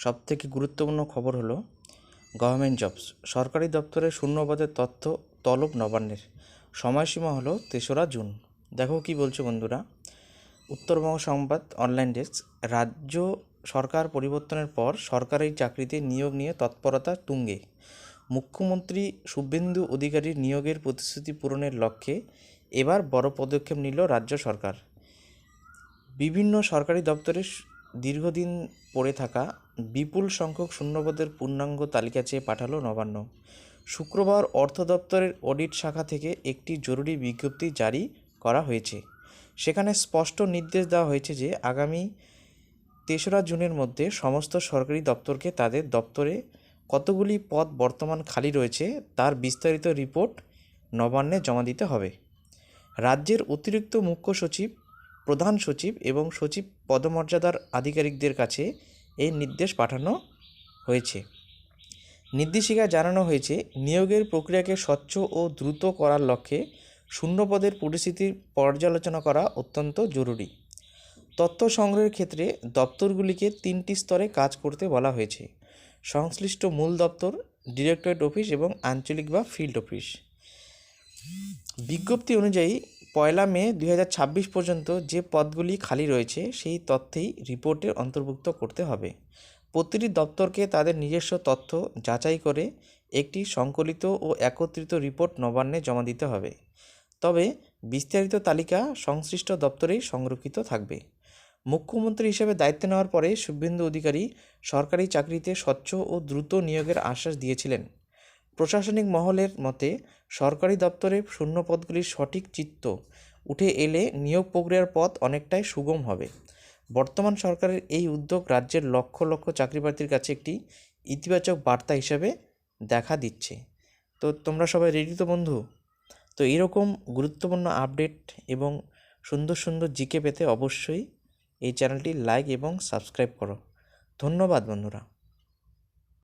সবথেকে গুরুত্বপূর্ণ খবর হলো গভর্নমেন্ট জবস। সরকারি দপ্তরে শূন্যপদের তথ্য তলব নবান্নের। সময়সীমা হলো 3রা জুন। দেখো কি বলছো বন্ধুরা। উত্তরবঙ্গ সংবাদ অনলাইন ডেস্ক। রাজ্য সরকার পরিবর্তনের পর সরকারি চাকরিতে নিয়োগ নিয়ে তৎপরতা তুঙ্গে। মুখ্যমন্ত্রী শুভেন্দু অধিকারীর নিয়োগের প্রতিশ্রুতি পূরণের লক্ষ্যে এবার বড় পদক্ষেপ নিল রাজ্য সরকার। বিভিন্ন সরকারি দপ্তরে দীর্ঘদিন পড়ে থাকা বিপুল সংখ্যক শূন্যপদের পূর্ণাঙ্গ তালিকা চেয়ে পাঠালো নবান্ন। শুক্রবার অর্থ দপ্তরের অডিট শাখা থেকে একটি জরুরি বিজ্ঞপ্তি জারি করা হয়েছে। সেখানে স্পষ্ট নির্দেশ দেওয়া হয়েছে যে আগামী 3রা জুনের মধ্যে সমস্ত সরকারি দপ্তরকে তাদের দপ্তরে কতগুলি পদ বর্তমান খালি রয়েছে তার বিস্তারিত রিপোর্ট নবান্নে জমা দিতে হবে। রাজ্যের অতিরিক্ত মুখ্য সচিব, প্রধান সচিব এবং সচিব পদমর্যাদার আধিকারিকদের কাছে এই নির্দেশ পাঠানো হয়েছে। নির্দেশিকায় জানানো হয়েছে, নিয়োগের প্রক্রিয়াকে স্বচ্ছ ও দ্রুত করার লক্ষ্যে শূন্যপদের পরিস্থিতির পর্যালোচনা করা অত্যন্ত জরুরি। তথ্য সংগ্রহের ক্ষেত্রে দপ্তরগুলিকে 3টি স্তরে কাজ করতে বলা হয়েছে: সংশ্লিষ্ট মূল দপ্তর, ডিরেক্টরেট অফিস এবং আঞ্চলিক বা ফিল্ড অফিস। বিজ্ঞপ্তি অনুযায়ী 1 মে 2026 পর্যন্ত যে পদগুলি খালি রয়েছে সেই তথ্যেই রিপোর্টে অন্তর্ভুক্ত করতে হবে। প্রতিটি দপ্তরকে তাদের নিজস্ব তথ্য যাচাই করে একটি সংকলিত ও একত্রিত রিপোর্ট নবান্নে জমা দিতে হবে। তবে বিস্তারিত তালিকা সংশ্লিষ্ট দপ্তরেই সংরক্ষিত থাকবে। মুখ্যমন্ত্রী হিসেবে দায়িত্ব নেওয়ার পরে শুভেন্দু অধিকারী সরকারি চাকরিতে স্বচ্ছ ও দ্রুত নিয়োগের আশ্বাস দিয়েছিলেন। প্রশাসনিক মহলের মতে, সরকারি দপ্তরে শূন্যপদগুলির সঠিক চিত্র উঠে এলে নিয়োগ প্রক্রিয়ার পথ অনেকটাই সুগম হবে। বর্তমান সরকারের এই উদ্যোগ রাজ্যের লক্ষ লক্ষ চাকরিপ্রার্থীর কাছে একটি ইতিবাচক বার্তা হিসাবে দেখা দিচ্ছে। তো তোমরা সবাই রেডি তো বন্ধু? তো এরকম গুরুত্বপূর্ণ আপডেট এবং সুন্দর সুন্দর জিকে পেতে অবশ্যই এই চ্যানেলটি লাইক এবং সাবস্ক্রাইব করো। ধন্যবাদ বন্ধুরা।